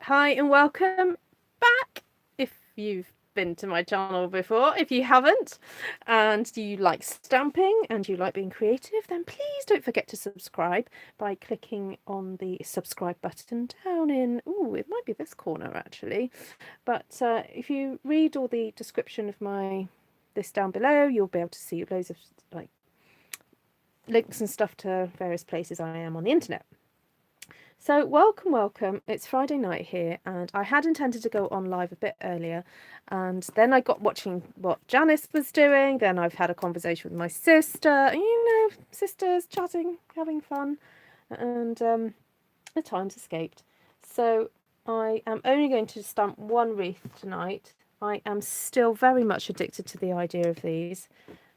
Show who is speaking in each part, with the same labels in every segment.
Speaker 1: Hi and welcome back if you've been to my channel before. If you haven't and you like stamping and you like being creative, then please don't forget to subscribe by clicking on the subscribe button down in, it might be this corner actually, but if you read all the description of this down below, you'll be able to see loads of like links and stuff to various places I am on the internet. So welcome. It's Friday night here, and I had intended to go on live a bit earlier, and then I got watching what Janice was doing. Then I've had a conversation with my sister, sisters chatting, having fun, and the time's escaped. So I am only going to stamp one wreath tonight. I am still very much addicted to the idea of these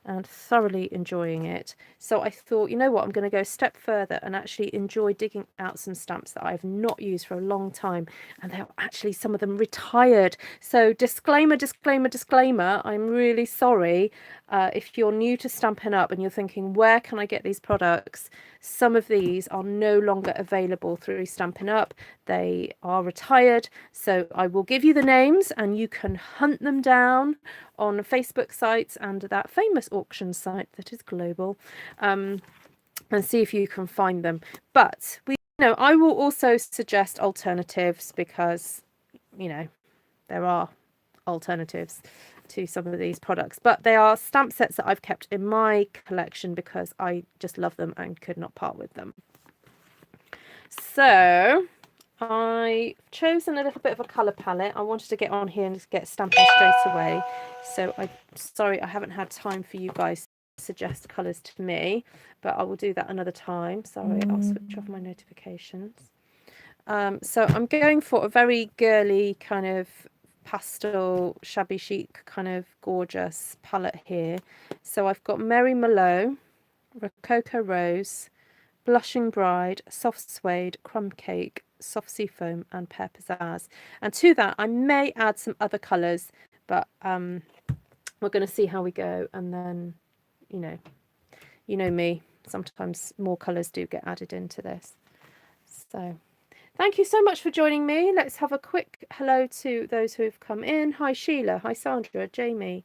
Speaker 1: and thoroughly enjoying it. So I thought, you know what, I'm going to go a step further and actually enjoy digging out some stamps that I've not used for a long time, and they're actually some of them retired. So disclaimer, I'm really sorry if you're new to Stampin' Up and you're thinking, where can I get these products? Some of these are no longer available through Stampin' Up. They are retired, so I will give you the names and you can hunt them down on Facebook sites and that famous auction site that is global, and see if you can find them. But I will also suggest alternatives, because there are alternatives to some of these products, but they are stamp sets that I've kept in my collection because I just love them and could not part with them. So I've chosen a little bit of a colour palette. I wanted to get on here and get stamping straight away. So I'm sorry I haven't had time for you guys to suggest colours to me, but I will do that another time. Sorry, I'll switch off my notifications. So I'm going for a very girly kind of pastel, shabby chic kind of gorgeous palette here. So I've got Merry Mallow, Rococo Rose, Blushing Bride, Soft Suede, Crumb Cake, Soft Sea Foam and Pear Pizzazz. And to that I may add some other colours, but we're going to see how we go. And then you know me, sometimes more colours do get added into this. So thank you so much for joining me. Let's have a quick hello to those who've come in. Hi Sheila, hi Sandra, Jamie,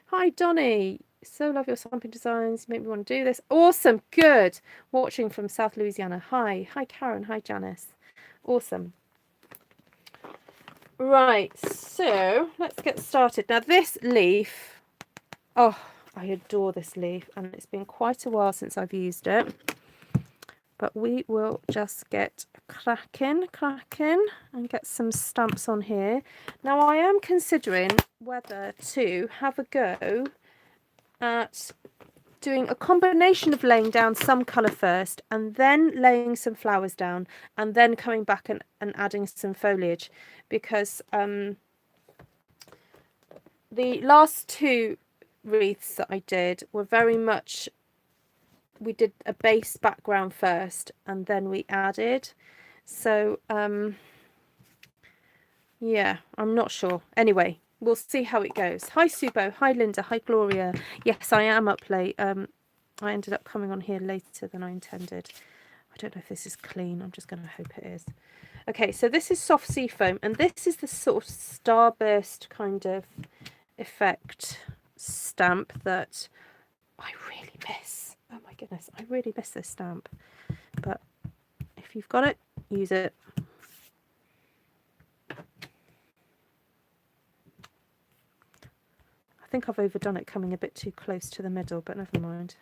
Speaker 1: hi Donnie. So love your stamping designs, make me want to do this. Awesome, good. Watching from South Louisiana. Hi Karen, hi Janice. Awesome. Right, so let's get started. Now this leaf, I adore this leaf, and it's been quite a while since I've used it, but we will just get cracking and get some stamps on here. Now I am considering whether to have a go at doing a combination of laying down some colour first and then laying some flowers down and then coming back and adding some foliage, because the last two wreaths that I did were very much, we did a base background first and then we added. So yeah, I'm not sure. Anyway, we'll see how it goes. Hi Subo, hi Linda, hi Gloria. Yes, I am up late. I ended up coming on here later than I intended. I don't know if this is clean. I'm just going to hope it is. Okay, so this is Soft Sea Foam, and this is the sort of starburst kind of effect stamp that I really miss. Oh my goodness, I really miss this stamp. But if you've got it, use it. I think I've overdone it coming a bit too close to the middle, but never mind.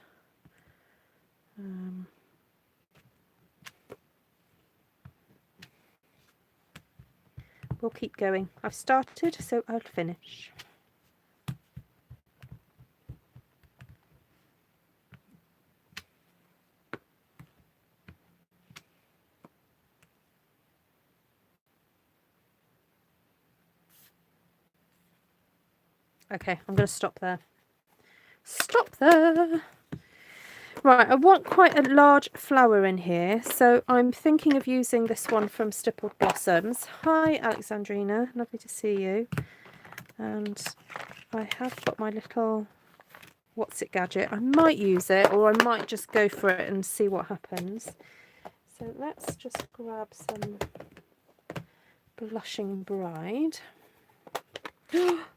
Speaker 1: We'll keep going. I've started, so I'll finish. Okay, I'm going to stop there. Stop there. Right, I want quite a large flower in here, so I'm thinking of using this one from Stippled Blossoms. Hi Alexandrina, lovely to see you. And I have got my little what's it gadget. I might use it, or I might just go for it and see what happens. So let's just grab some Blushing Bride.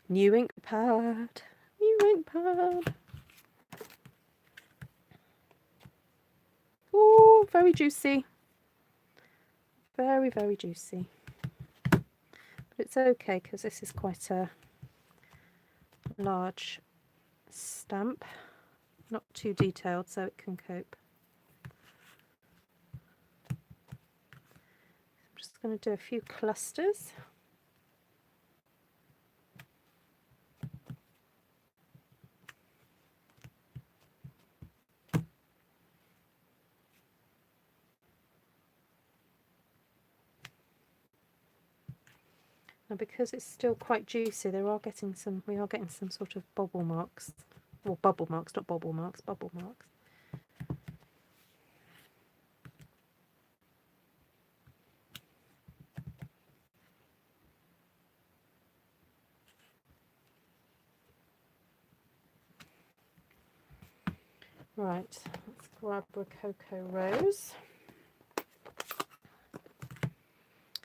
Speaker 1: New ink pad. New ink pad. Oh, very juicy. Very, very juicy. But it's okay because this is quite a large stamp. Not too detailed, so it can cope. I'm just going to do a few clusters. Now, because it's still quite juicy, we are getting some sort of bobble marks, or bubble marks, not bobble marks, bubble marks. Right, let's grab Rococo Rose. I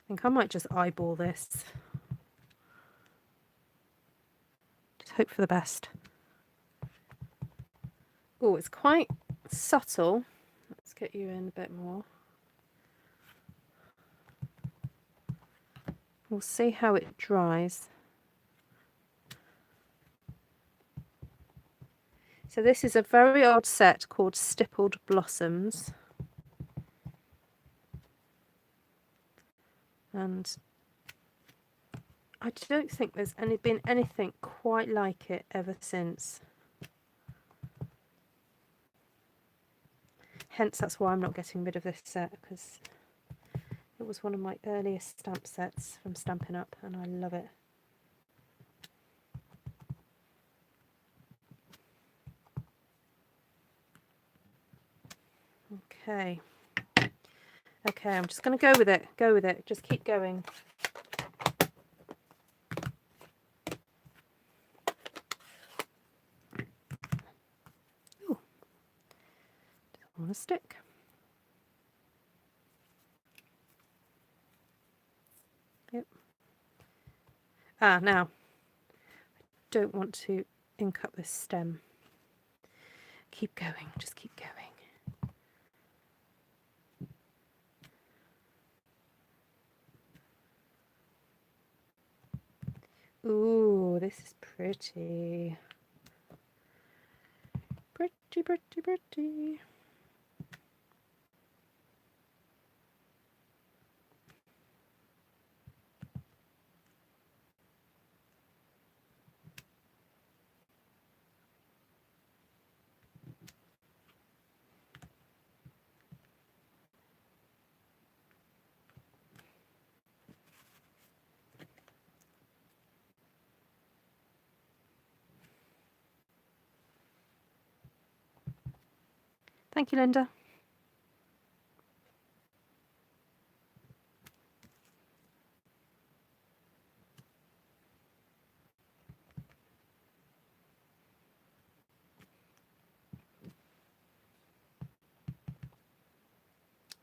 Speaker 1: think I might just eyeball this. Just hope for the best. Oh, it's quite subtle. Let's get you in a bit more. We'll see how it dries. So this is a very odd set called Stippled Blossoms. And I don't think there's been anything quite like it ever since. Hence, that's why I'm not getting rid of this set, because it was one of my earliest stamp sets from Stampin' Up, and I love it. Okay. Okay, I'm just going to go with it. Go with it. Just keep going. Ooh. Don't want to stick. Yep. Ah, now, I don't want to ink up this stem. Keep going. Just keep going. Ooh, this is pretty. Pretty, pretty, pretty. Thank you, Linda.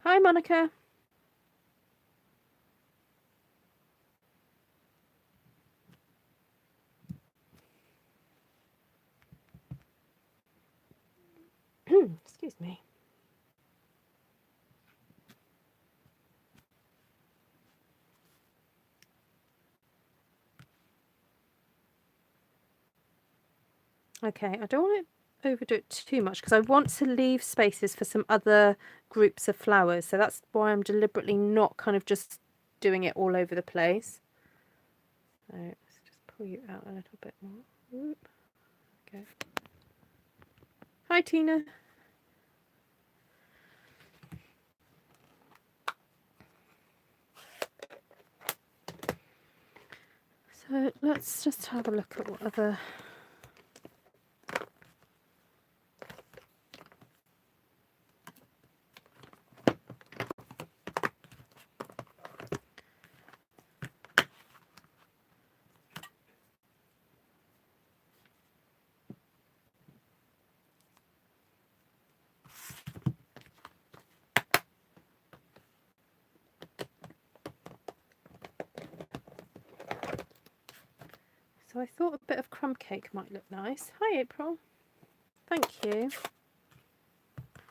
Speaker 1: Hi, Monica. Excuse me. Okay, I don't want to overdo it too much because I want to leave spaces for some other groups of flowers. So that's why I'm deliberately not kind of just doing it all over the place. So let's just pull you out a little bit more. Whoop. Okay. Hi, Tina. So let's just have a look at what other... So I thought a bit of crumb cake might look nice. Hi April. Thank you.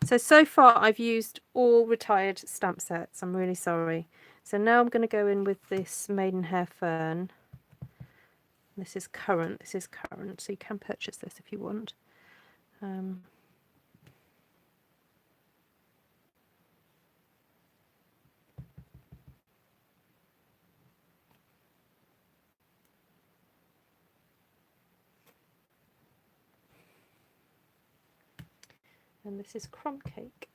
Speaker 1: So far I've used all retired stamp sets. I'm really sorry. So now I'm going to go in with this Maidenhair Fern. This is currant. So you can purchase this if you want. And this is crumb cake.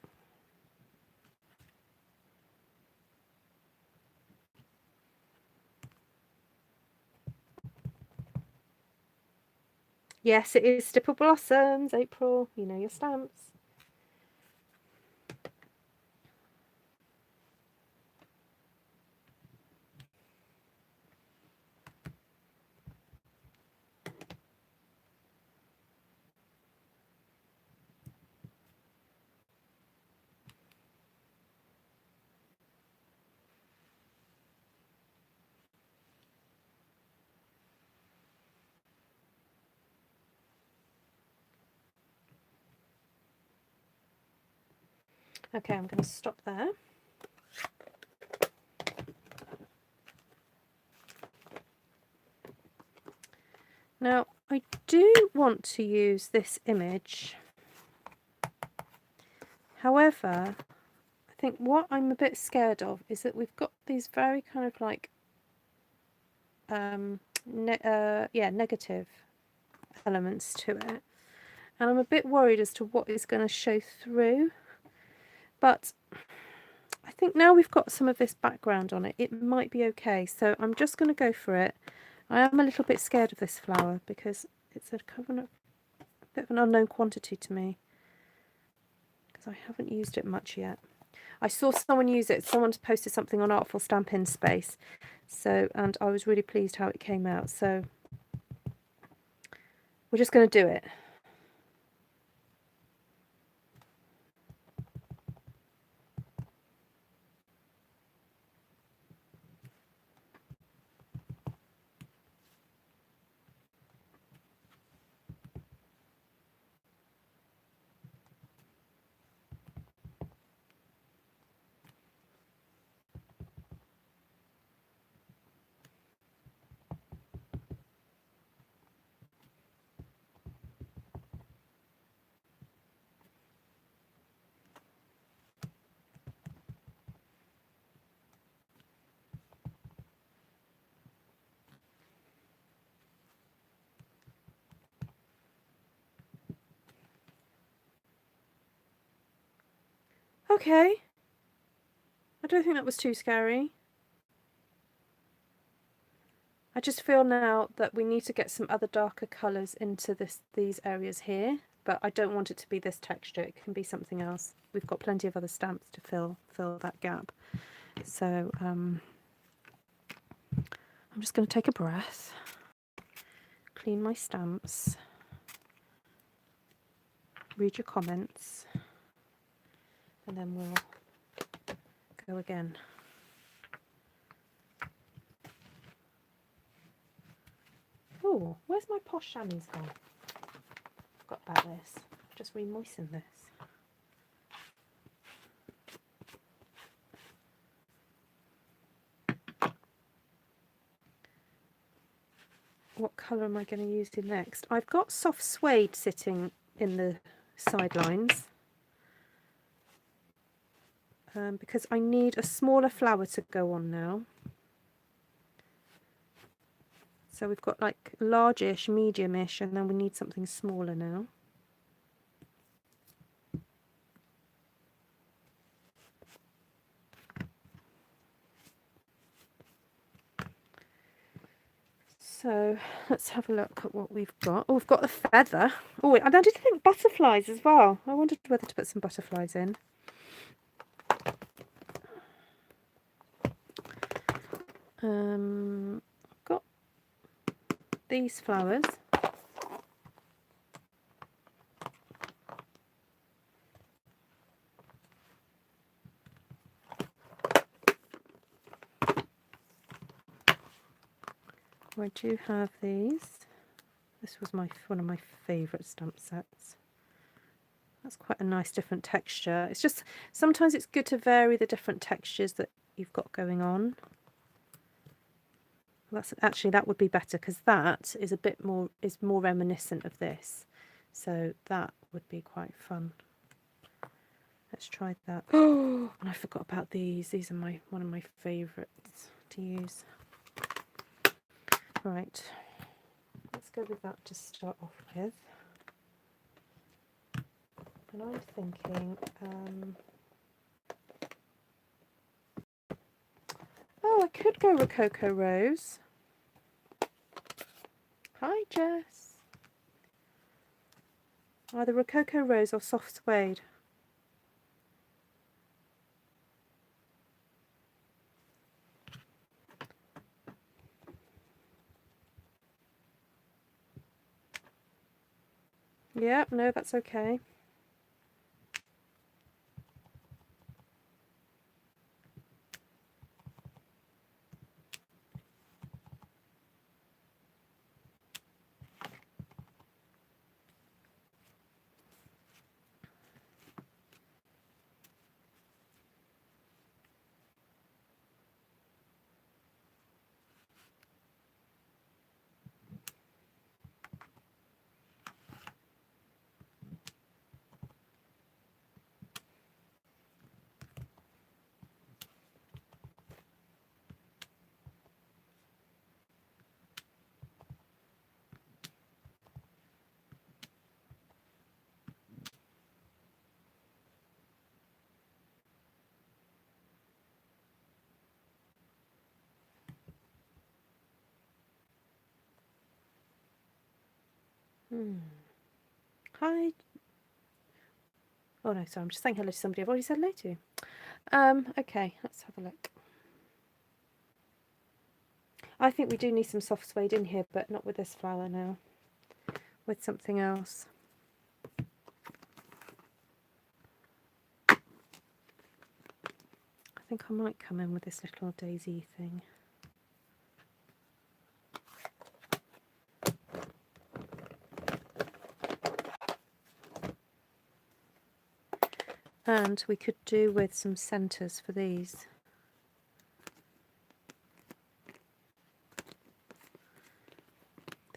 Speaker 1: Yes, it is Stipple Blossoms, April. You know your stamps. Okay, I'm going to stop there. Now, I do want to use this image. However, I think what I'm a bit scared of is that we've got these very kind of like, negative elements to it. And I'm a bit worried as to what is going to show through. But I think now we've got some of this background on it, it might be okay. So I'm just going to go for it. I am a little bit scared of this flower because it's a bit of an unknown quantity to me. Because I haven't used it much yet. I saw someone use it. Someone's posted something on Artful Stampin Space. So, and I was really pleased how it came out. So we're just going to do it. Okay. I don't think that was too scary. I just feel now that we need to get some other darker colours into these areas here, but I don't want it to be this texture. It can be something else. We've got plenty of other stamps to fill that gap. So I'm just going to take a breath, clean my stamps, read your comments, and then we'll go again. Oh, where's my posh chamois gone? Forgot about this. Just re-moisten this. What colour am I going to use in next? I've got soft suede sitting in the sidelines because I need a smaller flower to go on now. So we've got like large-ish, medium-ish, and then we need something smaller now. So let's have a look at what we've got. Oh, we've got the feather. Oh, and I did think butterflies as well. I wondered whether to put some butterflies in. I've got these flowers. I do have these. This was one of my favourite stamp sets. That's quite a nice different texture. It's just, sometimes it's good to vary the different textures that you've got going on. That's actually, that would be better because that is a bit more, is more reminiscent of this. So that would be quite fun. Let's try that. Oh, and I forgot about these. These are one of my favourites to use. Right, let's go with that to start off with. And I'm thinking, oh, I could go Rococo Rose. Hi, Jess. Either Rococo Rose or Soft Suede. Yeah, no, that's okay. Hi. Oh no, sorry, I'm just saying hello to somebody I've already said hello to. Okay, let's have a look. I think we do need some soft suede in here, but not with this flower now. With something else. I think I might come in with this little daisy thing. And we could do with some centres for these.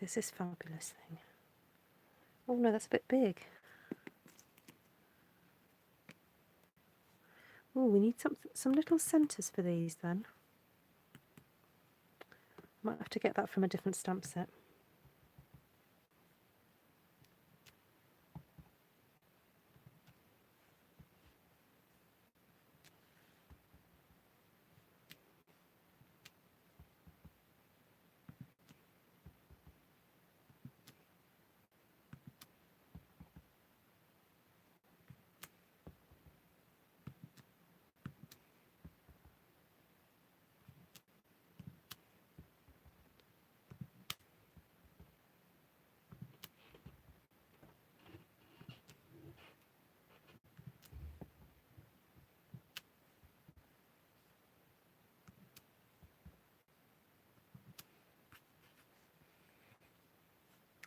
Speaker 1: There's this fabulous thing. Oh no, that's a bit big. Oh, we need some little centres for these then. Might have to get that from a different stamp set.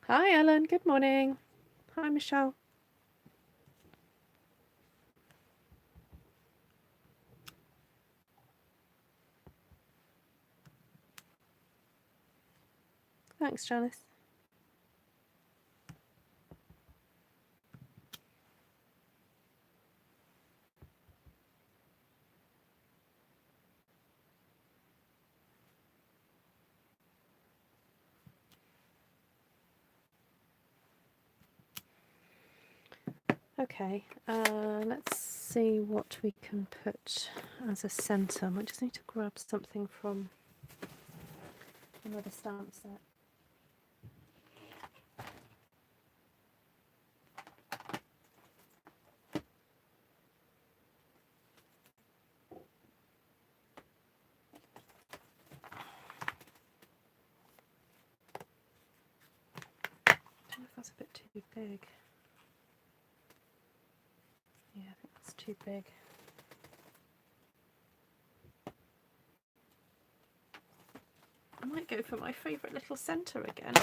Speaker 1: Hi Ellen, good morning. Hi Michelle. Thanks, Janice. Okay, let's see what we can put as a centre. I might just need to grab something from another stamp set. I don't know if that's a bit too big. Yeah, I think that's too big. I might go for my favourite little centre again.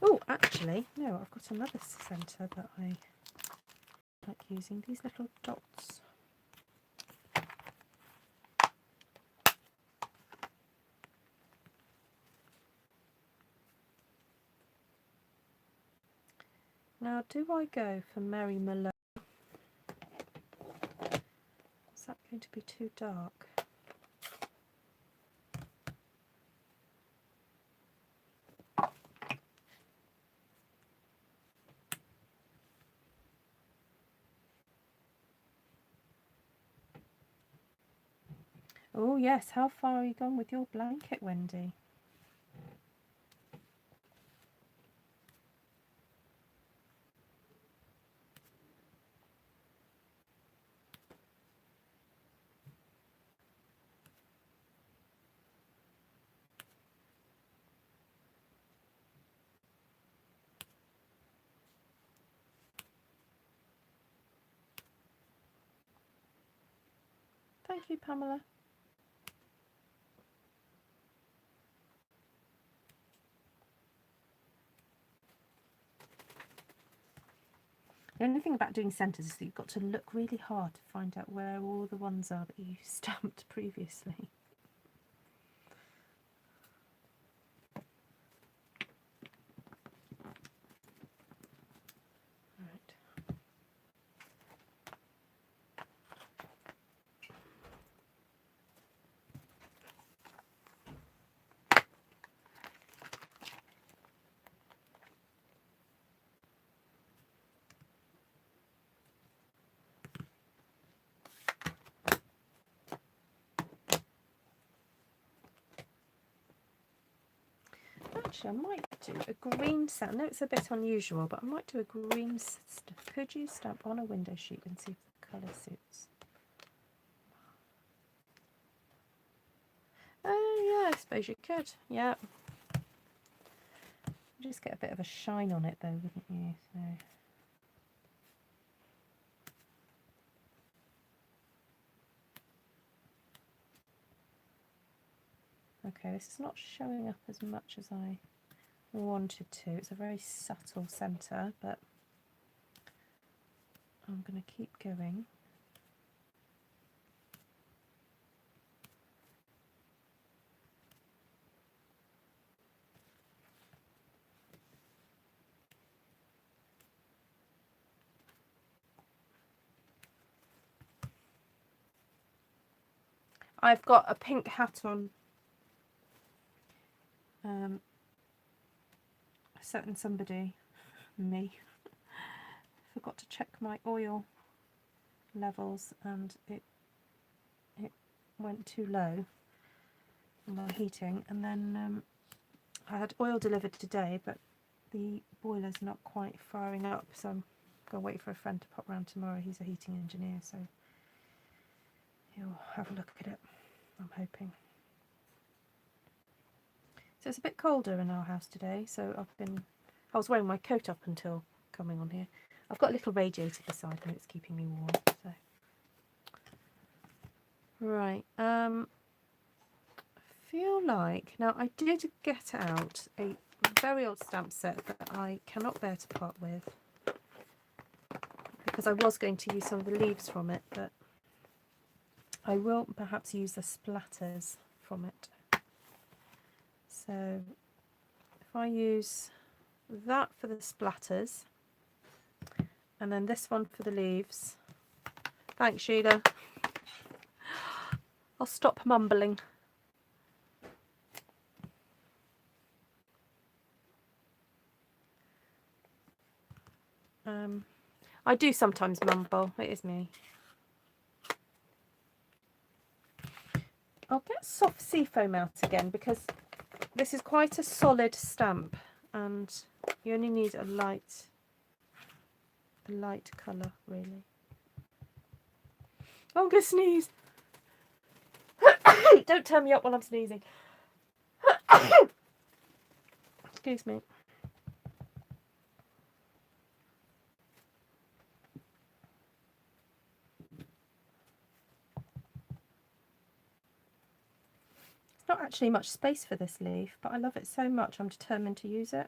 Speaker 1: Oh, actually, no, I've got another centre that I like using, these little dots. Now, do I go for Mary Malone? Is that going to be too dark? Oh yes, how far are you gone with your blanket, Wendy? Thank you, Pamela. The only thing about doing centres is that you've got to look really hard to find out where all the ones are that you stamped previously. Right. Actually, I might do a green stamp. I know it's a bit unusual, but I might do a green could you stamp on a window sheet and see if the colour suits? Oh yeah, I suppose you could. Yeah. Just get a bit of a shine on it though, wouldn't you? So. Okay, this is not showing up as much as I wanted to. It's a very subtle centre, but I'm going to keep going. I've got a pink hat on. Certain somebody, me, forgot to check my oil levels and it went too low on my heating, and then I had oil delivered today, but the boiler's not quite firing up, so I'm going to wait for a friend to pop round tomorrow. He's a heating engineer, so he'll have a look at it, I'm hoping. So it's a bit colder in our house today, so I was wearing my coat up until coming on here. I've got a little radiator beside me, it's keeping me warm. So. Right, feel like, now I did get out a very old stamp set that I cannot bear to part with, because I was going to use some of the leaves from it, but I will perhaps use the splatters from it. So if I use that for the splatters and then this one for the leaves. Thanks, Sheila. I'll stop mumbling. I do sometimes mumble, it is me. I'll get soft seafoam out again because this is quite a solid stamp and you only need a light colour really. Oh, I'm going to sneeze. Don't turn me up while I'm sneezing. Excuse me. Not actually much space for this leaf, but I love it so much I'm determined to use it.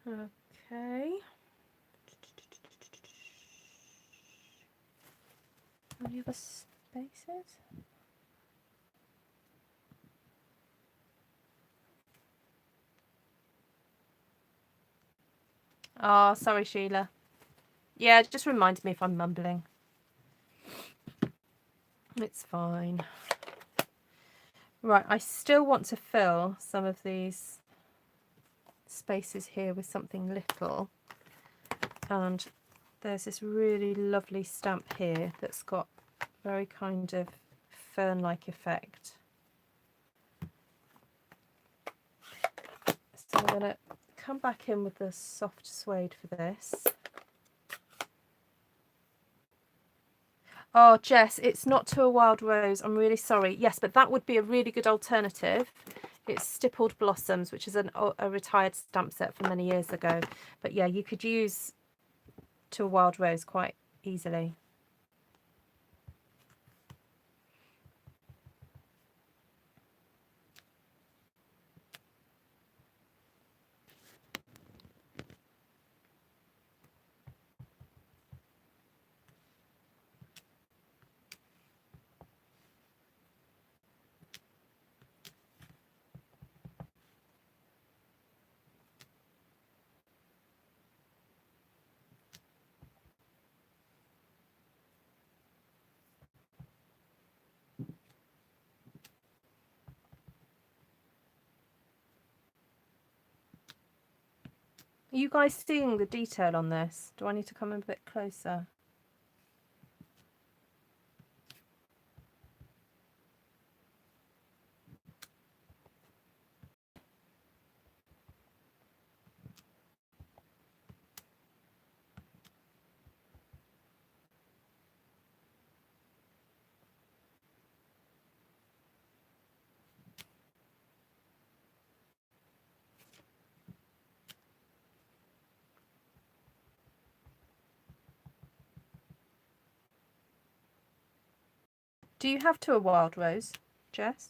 Speaker 1: Okay. Any other spaces? Oh, sorry, Sheila. Yeah, it just reminds me if I'm mumbling. It's fine. Right, I still want to fill some of these spaces here with something little. And there's this really lovely stamp here that's got very kind of fern-like effect. So I'm going to come back in with the soft suede for this. Oh, Jess, it's not To a Wild Rose. I'm really sorry. Yes, but that would be a really good alternative. It's Stippled Blossoms, which is a retired stamp set from many years ago. But yeah, you could use To a Wild Rose quite easily. Are you guys seeing the detail on this? Do I need to come in a bit closer? Do you have To a Wild Rose, Jess?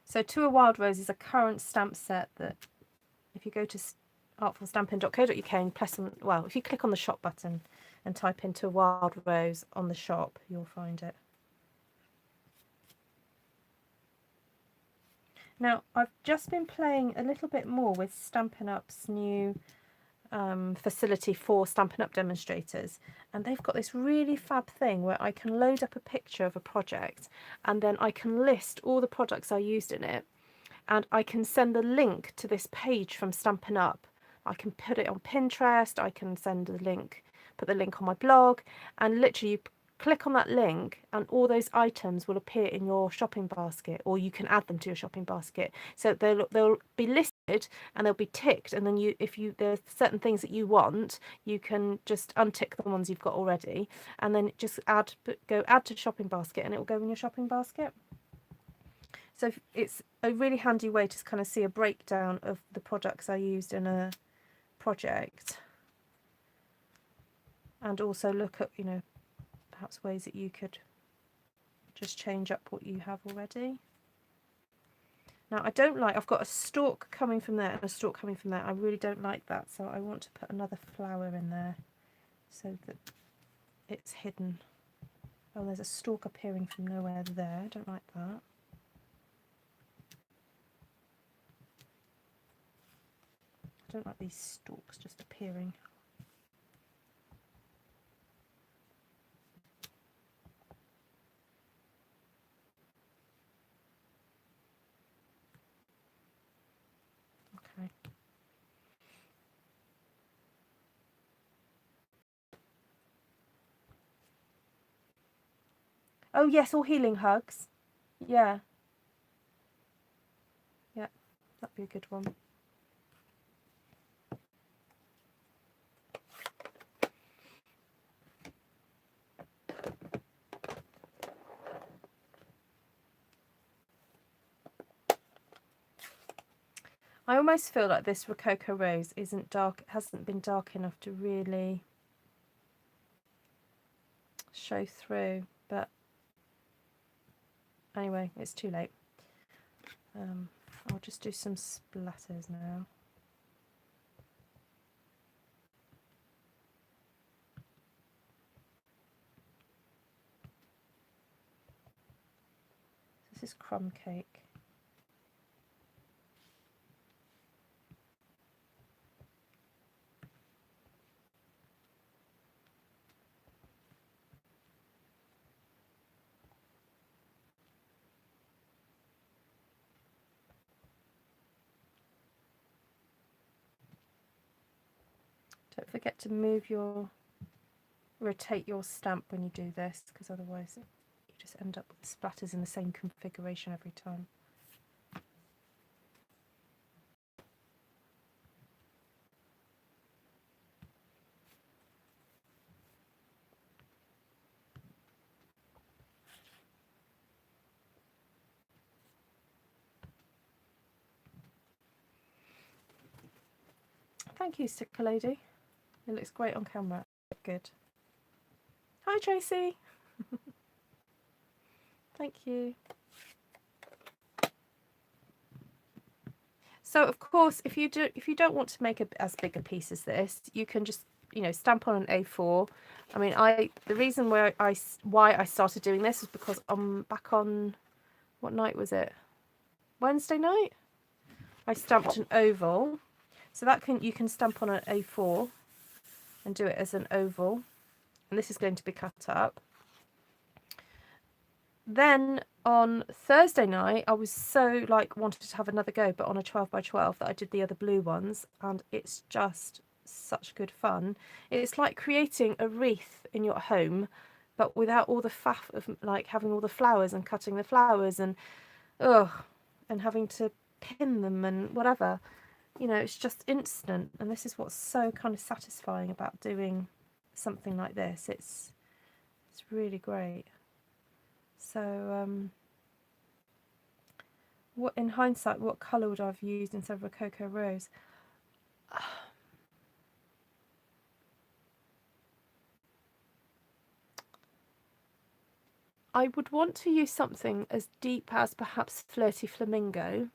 Speaker 1: So To a Wild Rose is a current stamp set that if you go to artfulstampin.co.uk and press on, well, if you click on the shop button and type in To a Wild Rose on the shop, you'll find it. Now, I've just been playing a little bit more with Stampin' Up's new facility for Stampin' Up demonstrators, and they've got this really fab thing where I can load up a picture of a project and then I can list all the products I used in it, and I can send the link to this page from Stampin' Up. I can put it on Pinterest, I can send the link, put the link on my blog, and literally you click on that link and all those items will appear in your shopping basket, or you can add them to your shopping basket. So they'll be listed and they'll be ticked, and then if there's certain things that you want, you can just untick the ones you've got already, and then just go add to shopping basket, and it will go in your shopping basket. So it's a really handy way to kind of see a breakdown of the products I used in a project, and also look at, you know, perhaps ways that you could just change up what you have already. Now I don't like, I've got a stalk coming from there and a stalk coming from there. I really don't like that, so I want to put another flower in there so that it's hidden. Oh, there's a stalk appearing from nowhere there. I don't like that. I don't like these stalks just appearing. Oh yes, or healing hugs. Yeah. Yeah, that'd be a good one. I almost feel like this Rococo Rose isn't dark, hasn't been dark enough to really show through, but anyway, it's too late. I'll just do some splatters now. This is crumb cake. Don't forget to rotate your stamp when you do this, because otherwise you just end up with the splatters in the same configuration every time. Thank you, Sticker Lady. It looks great on camera. Good. Hi, Tracy. Thank you. So of course, if you don't want to make as big a piece as this, you can just, you know, stamp on an A4. I mean, the reason why I started doing this was because I'm back on, what night was it? Wednesday night. I stamped an oval, so that you can stamp on an A4 and do it as an oval, and this is going to be cut up. Then on Thursday night, I was so wanted to have another go, but on a 12 by 12 that I did the other blue ones, and it's just such good fun. It's like creating a wreath in your home, but without all the faff of having all the flowers and cutting the flowers and and having to pin them and whatever. You know, it's just instant, and this is what's so kind of satisfying about doing something like this. It's really great. So what, in hindsight, what colour would I have used instead of a Rococo Rose? I would want to use something as deep as perhaps Flirty Flamingo,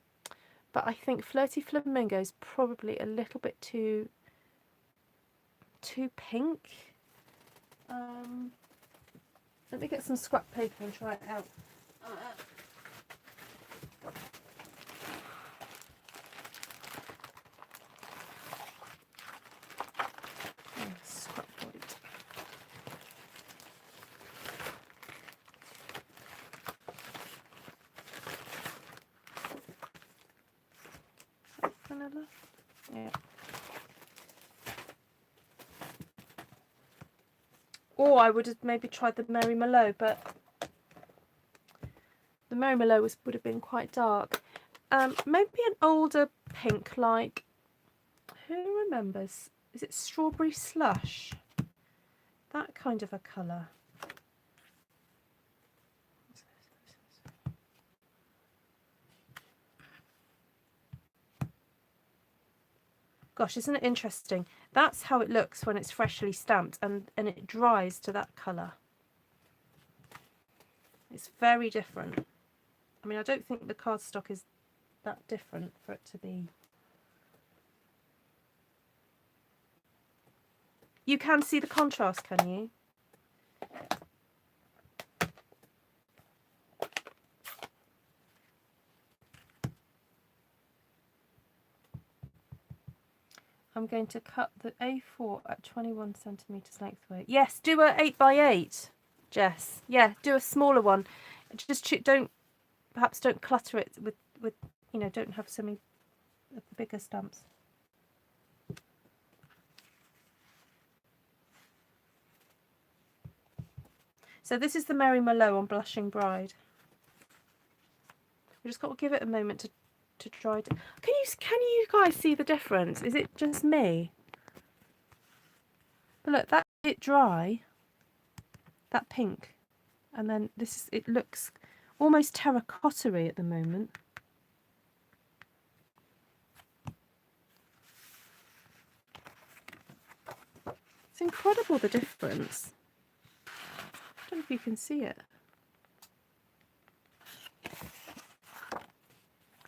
Speaker 1: but I think Flirty Flamingo is probably a little bit too pink. Let me get some scrap paper and try it out. Scrap white. Vanilla? Yeah. Or I would have maybe tried the Mary Mallow, but the Mary Mallow would have been quite dark. Maybe an older pink, like, who remembers? Is it Strawberry Slush? That kind of a colour. Gosh, isn't it interesting? That's how it looks when it's freshly stamped, and it dries to that colour. It's very different. I mean, I don't think the cardstock is that different for it to be. You can see the contrast, can you? I'm going to cut the A4 at 21 centimetres length weight. Yes, do a 8 by 8, Jess. Yeah, do a smaller one. Just perhaps don't clutter it with you know, don't have so many of the bigger stamps. So this is the Mary Merlot on Blushing Bride. We just got to give it a moment to dry. Can you guys see the difference? Is it just me? But look, that's it dry. That pink, and then it looks almost terracotta-y at the moment. It's incredible the difference. I don't know if you can see it. I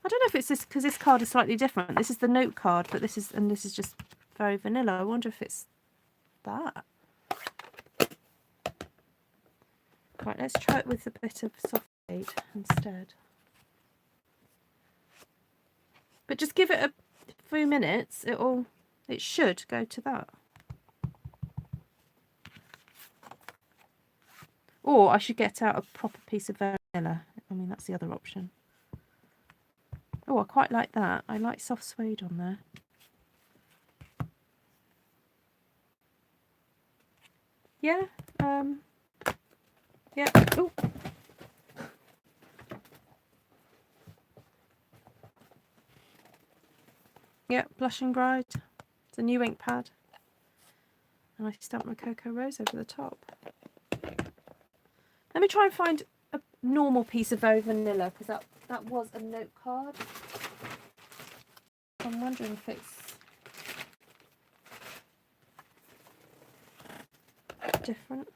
Speaker 1: don't know if it's this because this card is slightly different. This is the note card, but this is just very vanilla. I wonder if it's that. Right, let's try it with a bit of soft shade instead. But just give it a few minutes. It should go to that. Or I should get out a proper piece of vanilla. I mean, that's the other option. Oh, I quite like that. I like soft suede on there. Yeah. Yeah. Oh. Yeah, Blushing Bride. It's a new ink pad. And I stamped my Cocoa Rose over the top. Let me try and find a normal piece of very vanilla, because that was a note card. I'm wondering if it's different.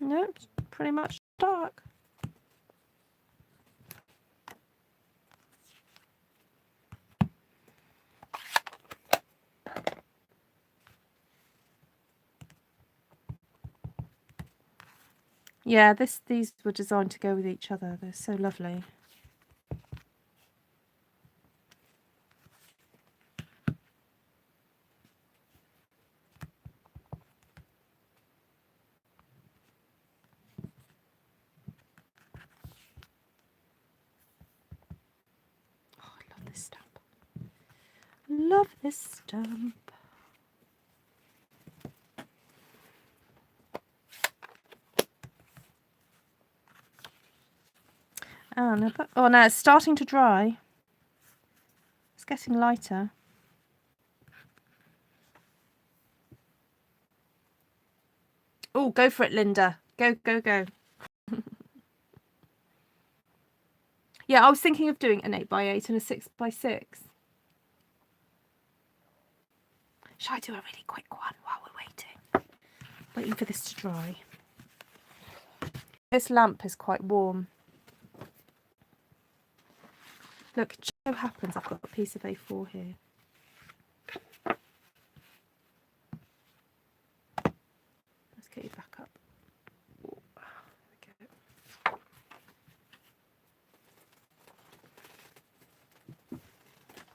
Speaker 1: No, it's pretty much dark. Yeah, these were designed to go with each other. They're so lovely. Oh, I love this stamp. Love this stamp. Oh, now it's starting to dry. It's getting lighter. Oh, go for it, Linda. Go, go, go. Yeah, I was thinking of doing an 8x8 and a 6x6. Shall I do a really quick one while we're waiting? Waiting for this to dry. This lamp is quite warm. Look, it so happens I've got a piece of A4 here. Let's get you back up. Oh, there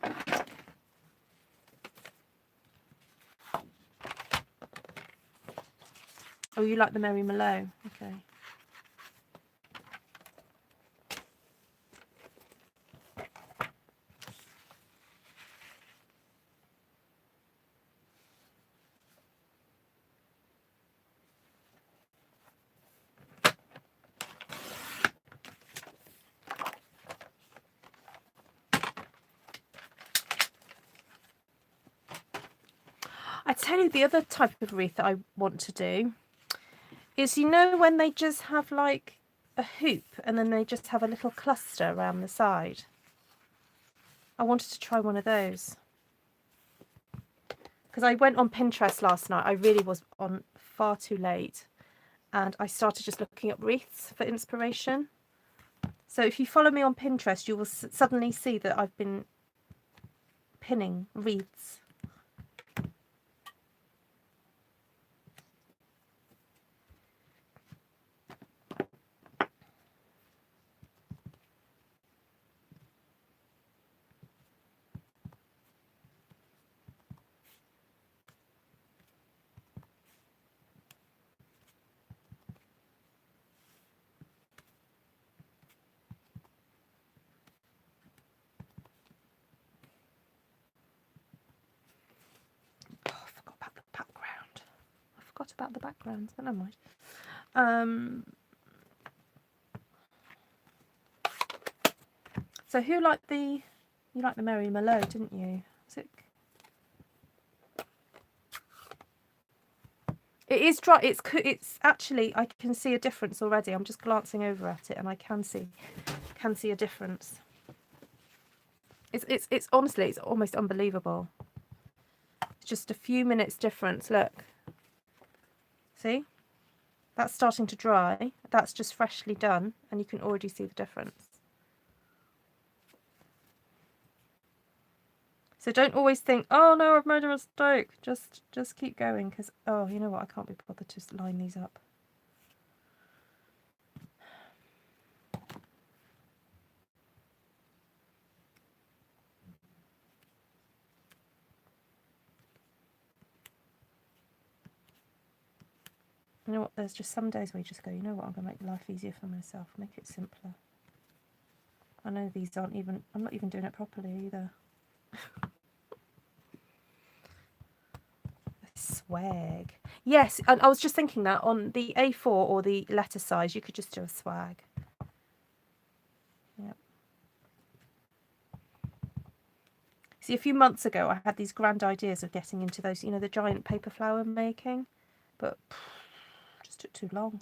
Speaker 1: we go. Oh, you like the Mary Merlot? Okay. I tell you, the other type of wreath that I want to do is, you know, when they just have like a hoop and then they just have a little cluster around the side. I wanted to try one of those. Because I went on Pinterest last night. I really was on far too late. And I started just looking at wreaths for inspiration. So if you follow me on Pinterest, you will suddenly see that I've been pinning wreaths. forgot about the backgrounds, but never mind. So who liked you liked the Mary Malone, didn't you? Was it? It is dry. It's actually, I can see a difference already. I'm just glancing over at it and I can see a difference. It's honestly, it's almost unbelievable. It's just a few minutes difference. Look, see, that's starting to dry. That's just freshly done, and you can already see the difference. So don't always think, oh no, I've made a mistake. Just keep going, because, oh, you know what, I can't be bothered to line these up. You know what, there's just some days where you just go, you know what, I'm going to make life easier for myself, make it simpler. I know these aren't even, I'm not even doing it properly either. Swag. Yes, and I was just thinking that on the A4 or the letter size, you could just do a swag. Yep. See, a few months ago, I had these grand ideas of getting into those, you know, the giant paper flower making, but just took too long.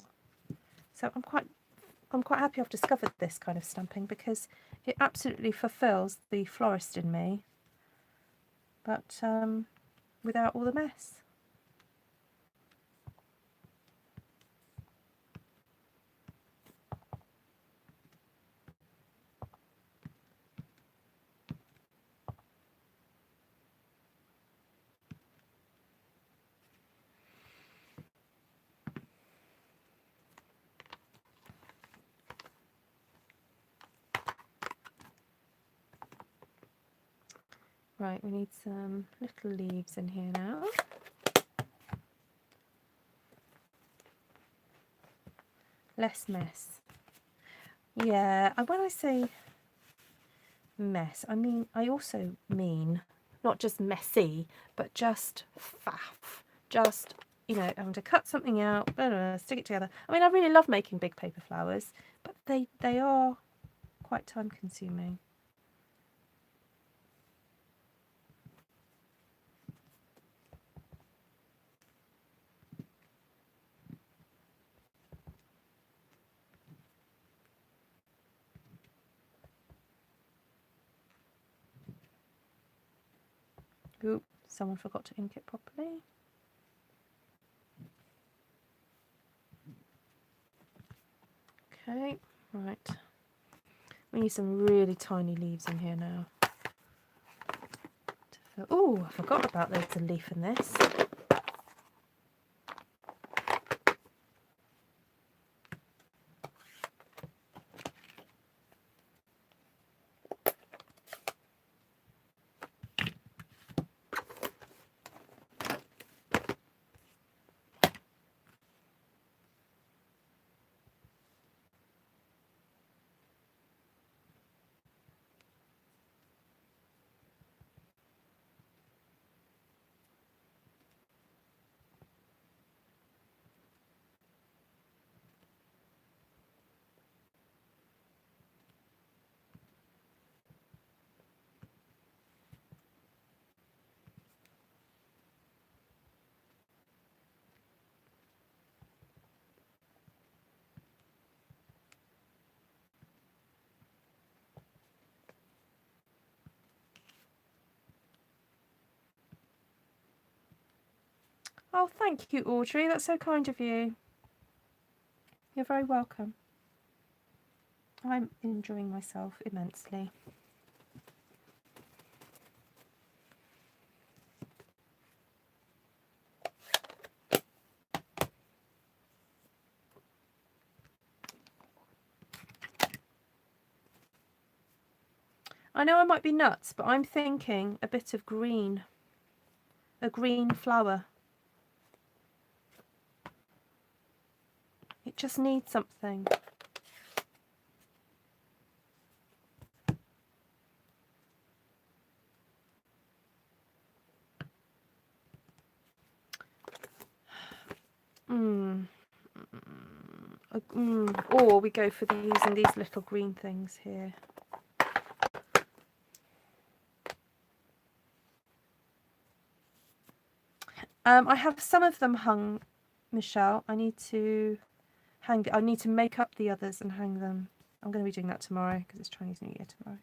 Speaker 1: So I'm quite happy I've discovered this kind of stamping, because it absolutely fulfills the florist in me, but without all the mess. Right, we need some little leaves in here now. Less mess. Yeah, and when I say mess, I also mean not just messy, but just faff. Just, you know, having to cut something out, blah, blah, blah, stick it together. I mean, I really love making big paper flowers, but they are quite time consuming. Oop, someone forgot to ink it properly. Okay, right. We need some really tiny leaves in here now. Oh, I forgot about there's a leaf in this. Oh, thank you, Audrey. That's so kind of you. You're very welcome. I'm enjoying myself immensely. I know I might be nuts, but I'm thinking a bit of green. A green flower. It just needs something. Or we go for using these little green things here. I have some of them hung, Michelle. I need to make up the others and hang them. I'm going to be doing that tomorrow because it's Chinese New Year tomorrow.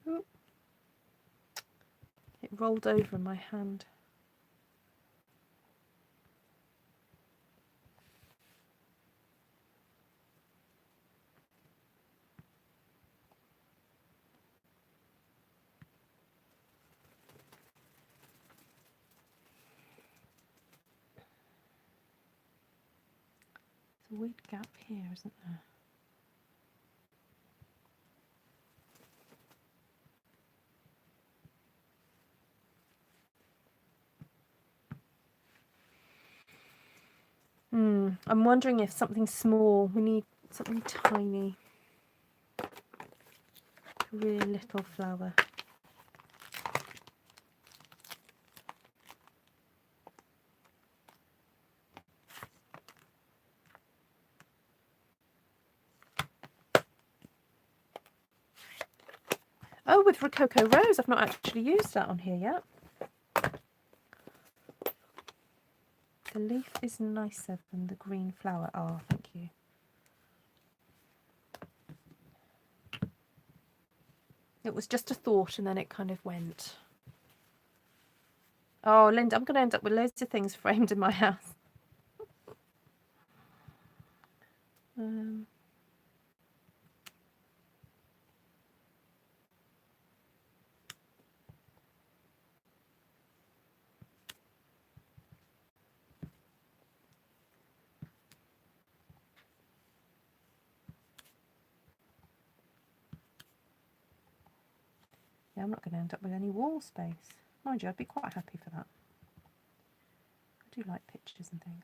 Speaker 1: Ooh. It rolled over in my hand. There's a weird gap here, isn't there? I'm wondering if something small, we need something tiny. A really little flower. Oh, with Rococo Rose, I've not actually used that on here yet. The leaf is nicer than the green flower. Oh, thank you. It was just a thought and then it kind of went. Oh, Linda, I'm going to end up with loads of things framed in my house. Yeah, I'm not going to end up with any wall space. Mind you, I'd be quite happy for that. I do like pictures and things.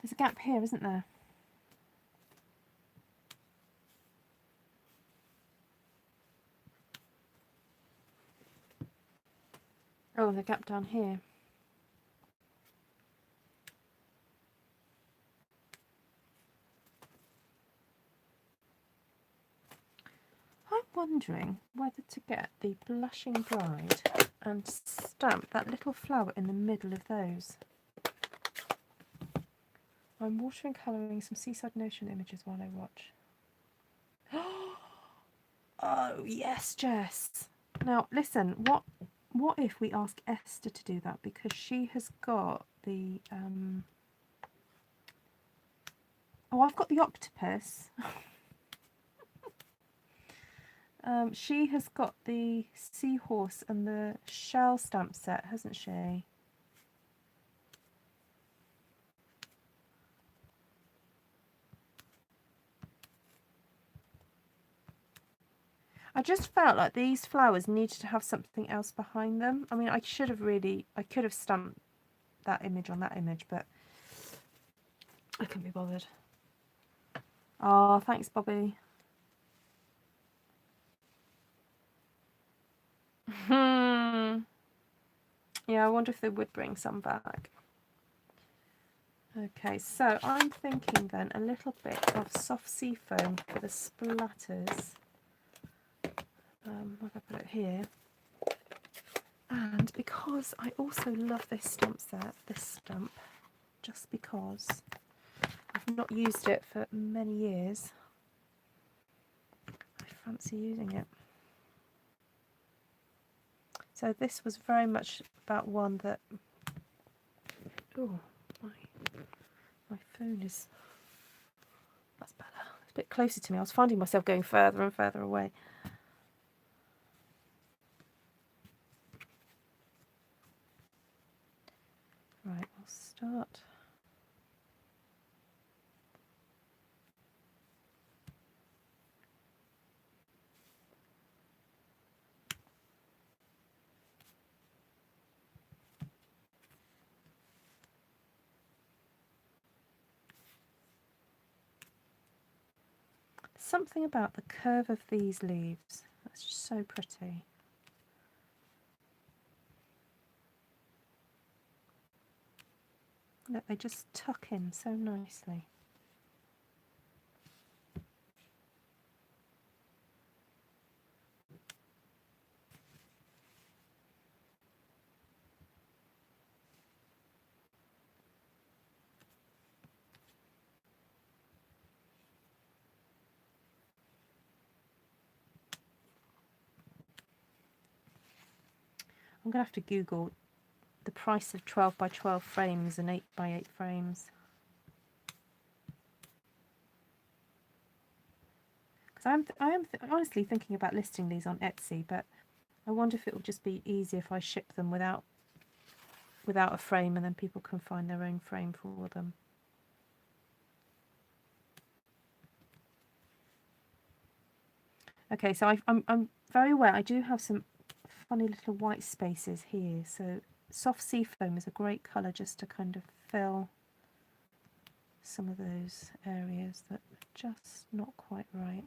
Speaker 1: There's a gap here, isn't there? Oh, the gap down here. I'm wondering whether to get the Blushing Bride and stamp that little flower in the middle of those. I'm water and colouring some seaside and ocean images while I watch. Oh, yes, Jess. Now, listen, what if we ask Esther to do that? Because she has got the... Oh, I've got the octopus. She has got the seahorse and the shell stamp set, hasn't she? I just felt like these flowers needed to have something else behind them. I mean, I could have stamped that image on that image, but I couldn't be bothered. Oh, thanks, Bobby. Yeah, I wonder if they would bring some back. Okay, so I'm thinking then a little bit of soft sea foam for the splatters. I'll put it here. And because I also love this stamp set, just because I've not used it for many years, I fancy using it. So this was very much about one that... Oh, my phone is... That's better. bit closer to me. I was finding myself going further and further away. Right, we'll start. Something about the curve of these leaves. That's just so pretty. Look, they just tuck in so nicely. I'm going to have to Google the price of 12 by 12 frames and 8 by 8 frames. Because I am honestly thinking about listing these on Etsy, but I wonder if it will just be easier if I ship them without a frame, and then people can find their own frame for them. Okay, so I'm very aware I do have some funny little white spaces here, so soft sea foam is a great colour just to kind of fill some of those areas that are just not quite right.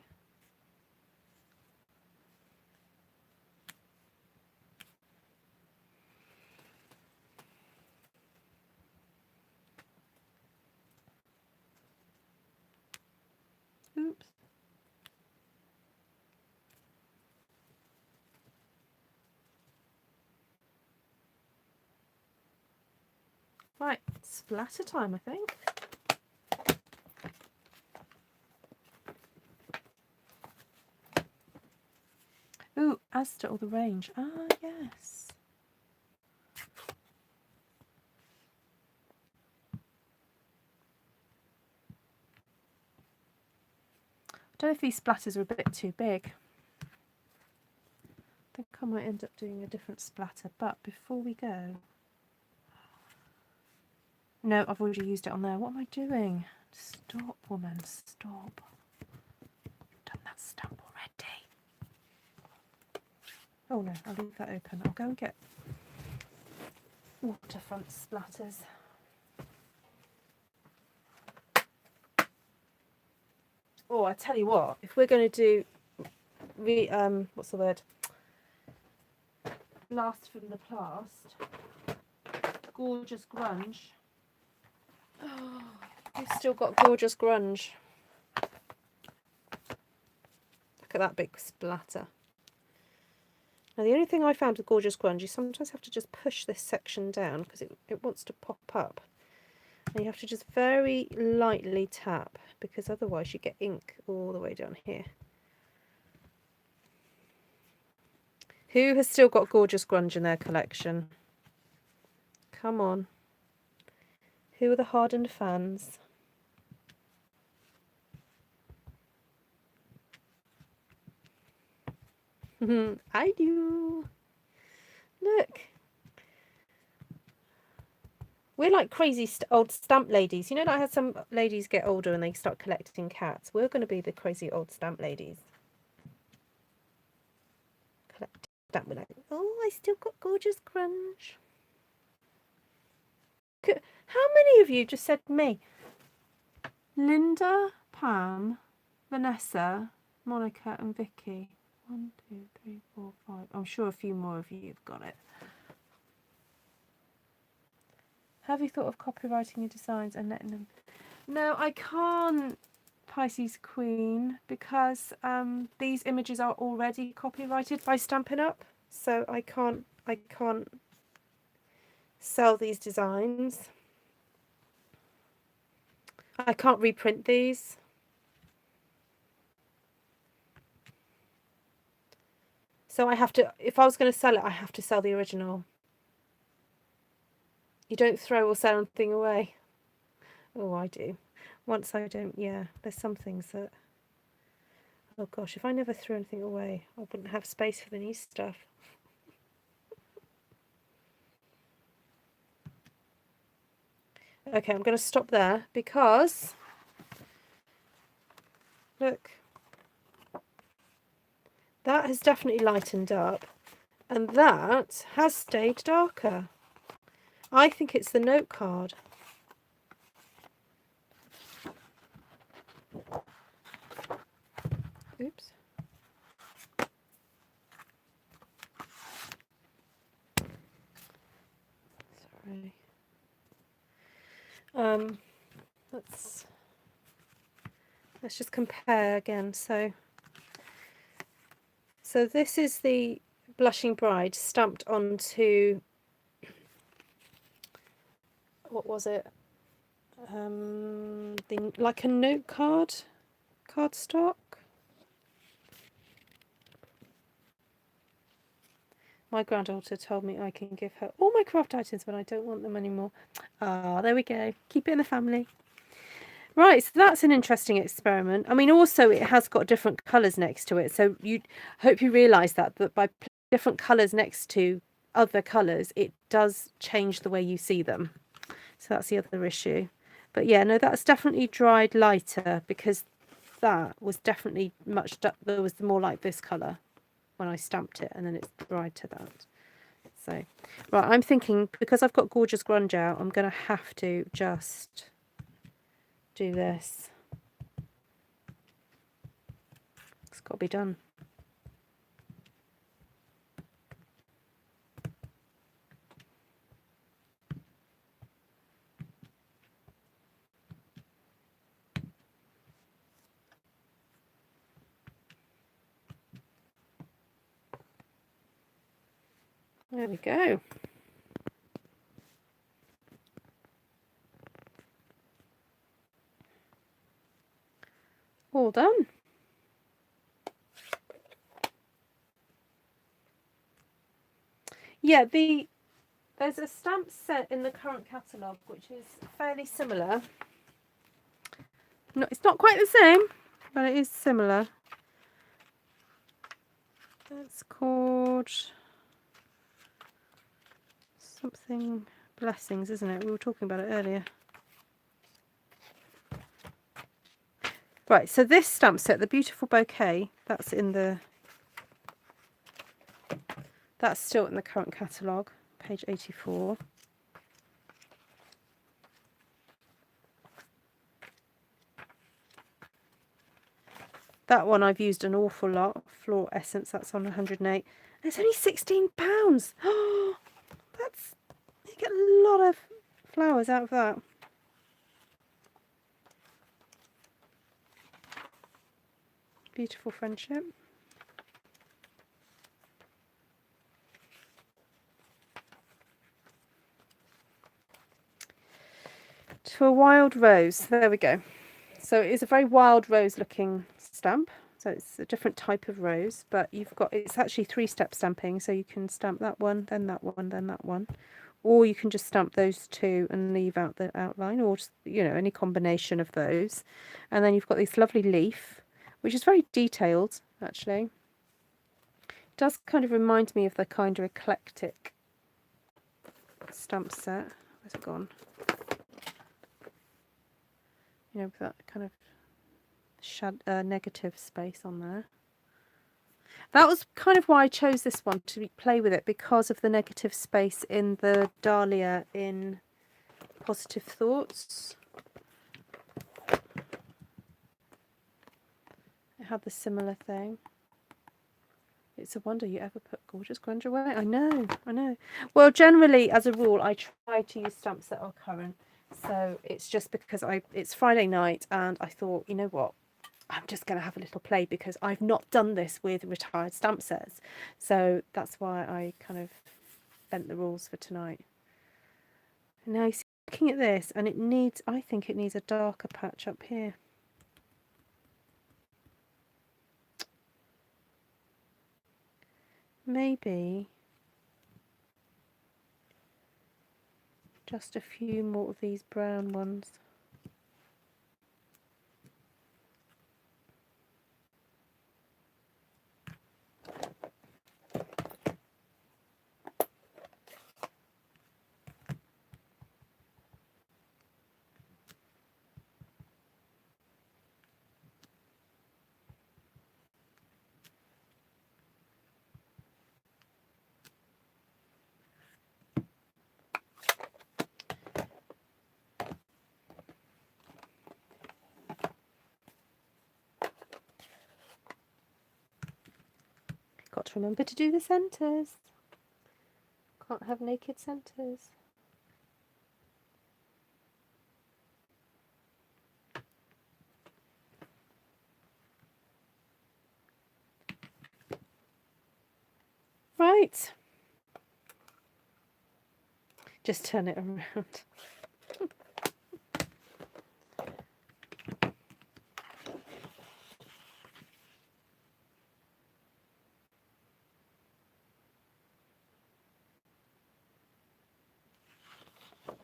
Speaker 1: Oops. Right, splatter time, I think. Ooh, Astor or the range. Ah, yes. I don't know if these splatters are a bit too big. I think I might end up doing a different splatter, but before we go... No, I've already used it on there. What am I doing? Stop, woman, stop. I've done that stamp already. Oh no, I'll leave that open. I'll go and get waterfront splatters. Oh, I tell you what, if we're going to do, what's the word? Blast from the past. Gorgeous grunge. Oh, we've still got gorgeous grunge. Look at that big splatter. Now the only thing I found with gorgeous grunge, you sometimes have to just push this section down because it wants to pop up. And you have to just very lightly tap because otherwise you get ink all the way down here. Who has still got gorgeous grunge in their collection? Come on. Who are the hardened fans? I do. Look. We're like crazy old stamp ladies. You know, like how some ladies get older and they start collecting cats. We're going to be the crazy old stamp ladies. Collect stamp. We're like, oh, I still got gorgeous grunge. How many of you just said me? Linda, Pam, Vanessa, Monica and Vicky. 1, 2, 3, 4, 5. I'm sure a few more of you have got it. Have you thought of copywriting your designs and letting them... No, I can't, Pisces Queen, because these images are already copyrighted by Stampin' Up. So I can't sell these designs. I can't reprint these. So I have to, if I was going to sell it, I have to sell the original. You don't throw or sell anything away. Oh, I do. Once I don't, yeah, there's some things that Oh gosh, if I never threw anything away, I wouldn't have space for the new stuff. Okay, I'm going to stop there because, look, that has definitely lightened up and that has stayed darker. I think it's the note card. Oops. Sorry. Let's just compare again. So this is the Blushing Bride stamped onto, what was it? Like a note cardstock. My granddaughter told me I can give her all my craft items when I don't want them anymore. Ah, there we go. Keep it in the family. Right, so that's an interesting experiment. I mean, also it has got different colours next to it. So you hope you realise that by putting different colours next to other colours, it does change the way you see them. So that's the other issue. But yeah, no, that's definitely dried lighter because that was definitely there was more like this colour when I stamped it, and then it's dried to that. So, right, I'm thinking because I've got Gorgeous Grunge out, I'm going to have to just do this. It's got to be done. There we go. All done. Yeah, there's a stamp set in the current catalogue which is fairly similar. No, it's not quite the same, but it is similar. It's called something Blessings, isn't it? We were talking about it earlier. Right, so this stamp set, the Beautiful Bouquet, that's still in the current catalogue, page 84. That one I've used an awful lot. Floor Essence, that's on 108. It's only £16. Oh, you get a lot of flowers out of that. Beautiful Friendship. To a Wild Rose. There we go. So it is a very wild rose looking stamp. So it's a different type of rose, but it's actually 3-step stamping. So you can stamp that one, then that one, then that one. Or you can just stamp those two and leave out the outline, or just, any combination of those. And then you've got this lovely leaf, which is very detailed, actually. It does kind of remind me of the kind of eclectic stamp set. Where's it gone? With that kind of negative space on there. That was kind of why I chose this one to play with it, because of the negative space in the Dahlia in Positive Thoughts. It had the similar thing. It's a wonder you ever put Gorgeous Grunge away. I know. Well, generally, as a rule, I try to use stamps that are current. So it's just because it's Friday night and I thought, you know what, I'm just going to have a little play because I've not done this with retired stamp sets. So that's why I kind of bent the rules for tonight. And now looking at this, and I think it needs a darker patch up here. Maybe just a few more of these brown ones. got to remember to do the centres. Can't have naked centres. Right. Just turn it around.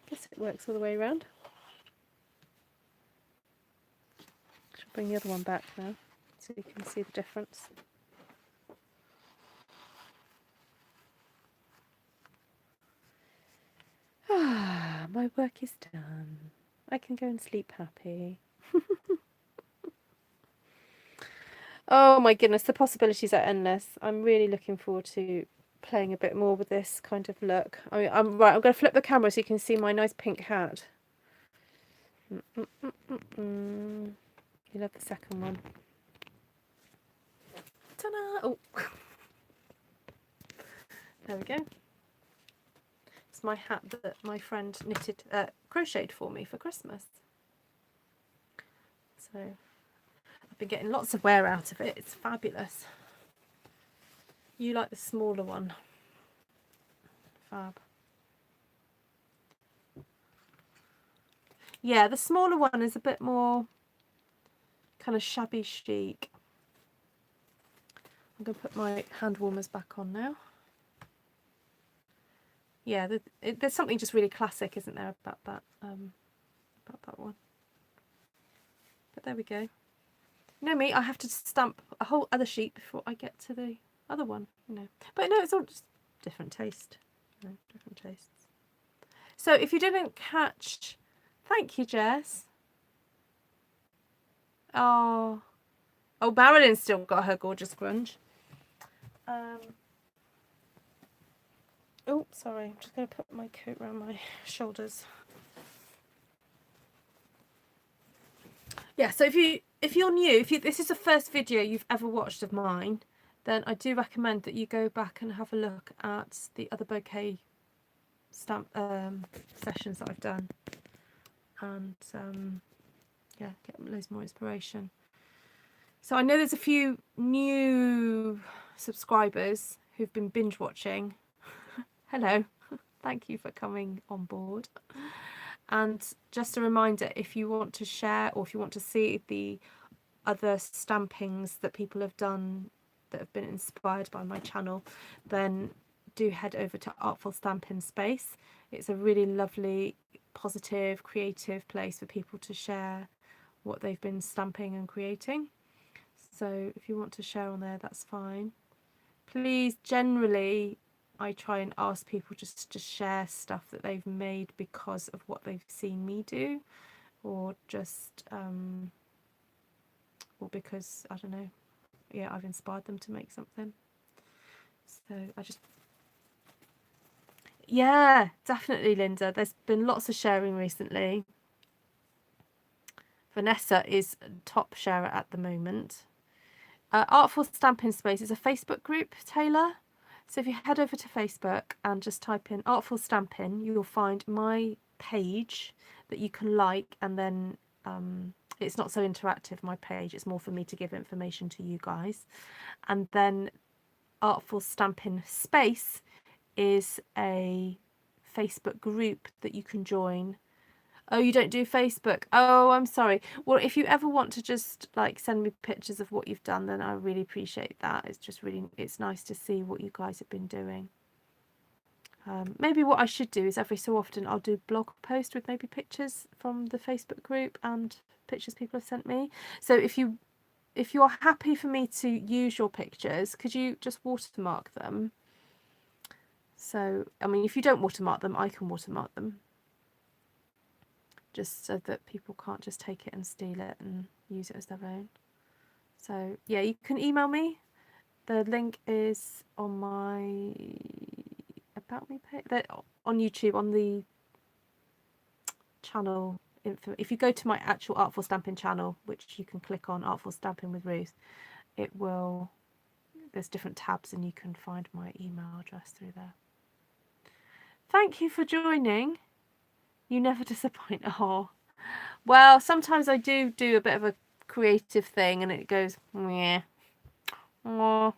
Speaker 1: Guess it works all the way around. Should bring the other one back now so you can see the difference. Ah, my work is done. I can go and sleep happy. Oh my goodness, the possibilities are endless. I'm really looking forward to playing a bit more with this kind of look. I'm going to flip the camera so you can see my nice pink hat. You love the second one. Ta-da! Oh, there we go. It's my hat that my friend knitted, crocheted for me for Christmas. So I've been getting lots of wear out of it. It's fabulous. You like the smaller one. Fab. Yeah, the smaller one is a bit more kind of shabby chic. I'm going to put my hand warmers back on now. Yeah, there's something just really classic, isn't there, about that one. But there we go. You know me, I have to stamp a whole other sheet before I get to the other one, you know. But no, it's all just different taste. You know, different tastes. So if you didn't catch, thank you, Jess. Oh, Marilyn's still got her gorgeous grunge. Oh, sorry, I'm just going to put my coat around my shoulders. Yeah, so if you're new, if this is the first video you've ever watched of mine, then I do recommend that you go back and have a look at the other bouquet stamp sessions that I've done, and yeah, get loads more inspiration. So I know there's a few new subscribers who've been binge watching. Hello, thank you for coming on board. And just a reminder, if you want to share or if you want to see the other stampings that people have done that have been inspired by my channel, then do head over to Artful Stampin Space. It's a really lovely, positive, creative place for people to share what they've been stamping and creating. So if you want to share on there, that's fine. Please, generally, I try and ask people just to share stuff that they've made because of what they've seen me do, or just or because, I don't know, yeah, I've inspired them to make something. So I just, yeah, definitely, Linda. There's been lots of sharing recently. Vanessa is top sharer at the moment. Artful Stampin Space is a Facebook group, Taylor. So if you head over to Facebook and just type in Artful Stampin, you'll find my page that you can like, and then it's not so interactive, my page. It's more for me to give information to you guys. And then Artful Stampin Space is a Facebook group that you can join. Oh, you don't do Facebook? Oh, I'm sorry. Well, if you ever want to just like send me pictures of what you've done, then I really appreciate that. It's just really, it's nice to see what you guys have been doing. Maybe what I should do is every so often I'll do blog post with maybe pictures from the Facebook group and pictures people have sent me. So if you're happy for me to use your pictures, could you just watermark them? So, I mean, if you don't watermark them, I can watermark them, just so that people can't just take it and steal it and use it as their own. So yeah, you can email me. The link is on my About Me page, on YouTube, on the channel info. If you go to my actual Artful Stampin channel, which you can click on, Artful Stampin with Ruth, it will, there's different tabs and you can find my email address through there. Thank you for joining. You never disappoint. Oh, well, sometimes I do a bit of a creative thing and it goes, yeah. Oh.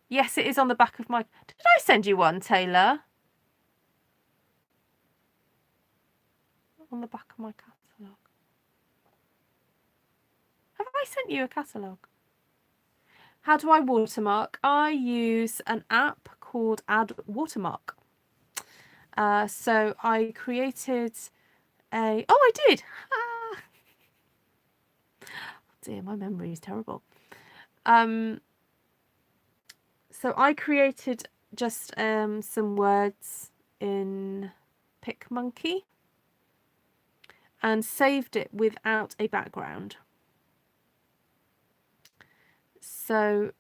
Speaker 1: Yes, it is on the back of my... Did I send you one, Taylor? On the back of my catalogue. Have I sent you a catalogue? How do I watermark? I use an app called Add Watermark. So I created a... Oh, I did! Ah. Oh dear, my memory is terrible. So I created just some words in PicMonkey and saved it without a background. So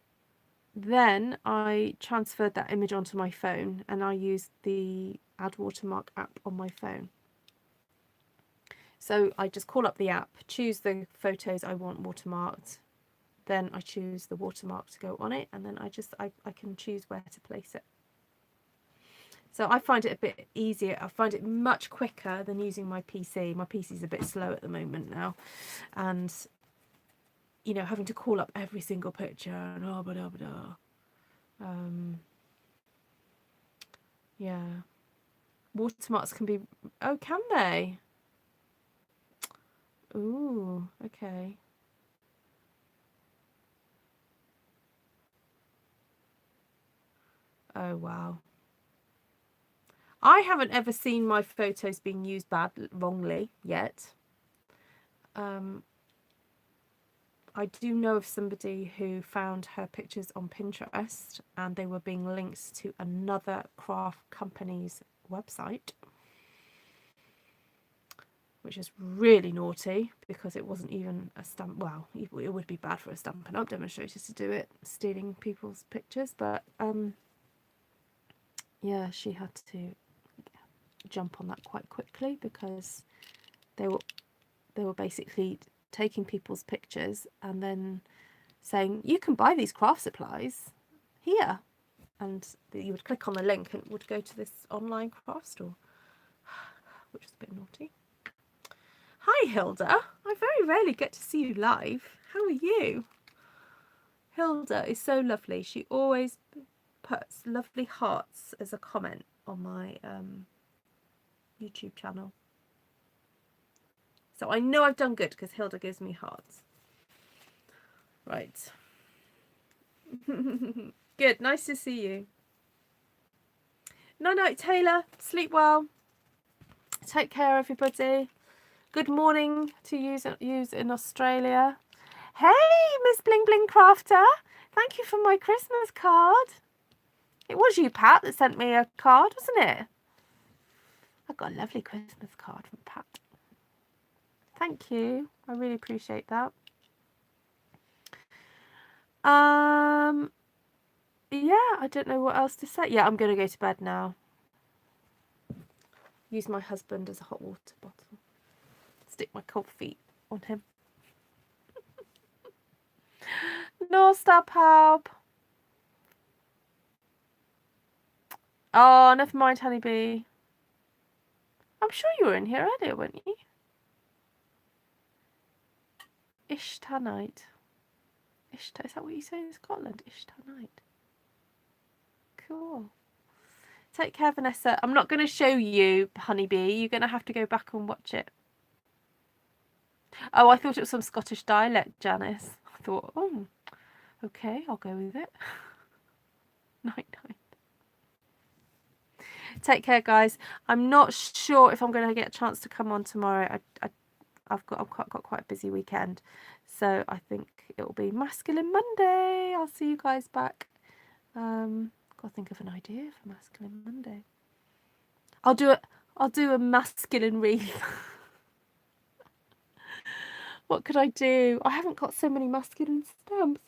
Speaker 1: then I transferred that image onto my phone and I used the Add Watermark app on my phone. So I just call up the app, choose the photos I want watermarked, then I choose the watermark to go on it, and then I can choose where to place it. So I find it a bit easier. I find it much quicker than using my PC. My PC is a bit slow at the moment now, and you know, having to call up every single picture and yeah. Watermarks can be... Oh, can they? Ooh, okay. Oh, wow. I haven't ever seen my photos being used wrongly yet. I do know of somebody who found her pictures on Pinterest and they were being linked to another craft company's website, which is really naughty because it wasn't even a stamp. Well, it would be bad for a Stampin' Up! Demonstrator to do it, stealing people's pictures, but yeah, she had to jump on that quite quickly because they were basically taking people's pictures and then saying, you can buy these craft supplies here, and you would click on the link and it would go to this online craft store, which is a bit naughty. Hi Hilda, I very rarely get to see you live. How are you? Hilda is so lovely. She always puts lovely hearts as a comment on my YouTube channel. So I know I've done good because Hilda gives me hearts. Right. Good. Nice to see you. Night, Taylor. Sleep well. Take care, everybody. Good morning to you in Australia. Hey, Miss Bling Bling Crafter. Thank you for my Christmas card. It was you, Pat, that sent me a card, wasn't it? I got a lovely Christmas card from Pat. Thank you. I really appreciate that. Yeah, I don't know what else to say. Yeah, I'm going to go to bed now. Use my husband as a hot water bottle. Stick my cold feet on him. No, stop, help. Oh, never mind, honeybee. I'm sure you were in here earlier, weren't you? Ishtanite. Is that what you say in Scotland? Ishtanite. Cool. Take care, Vanessa. I'm not going to show you, honeybee. You're going to have to go back and watch it. Oh, I thought it was some Scottish dialect, Janice. I thought, oh, okay, I'll go with it. Night. Take care, guys. I'm not sure if I'm going to get a chance to come on tomorrow. I've got quite a busy weekend, so I think it will be Masculine Monday. I'll see you guys back. Got to think of an idea for Masculine Monday. I'll do a masculine wreath. What could I do? I haven't got so many masculine stamps.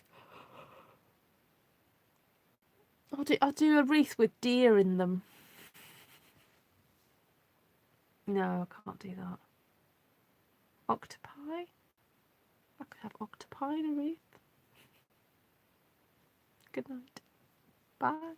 Speaker 1: I'll do a wreath with deer in them. No, I can't do that. Octopi? I could have octopi in a wreath. Good night. Bye.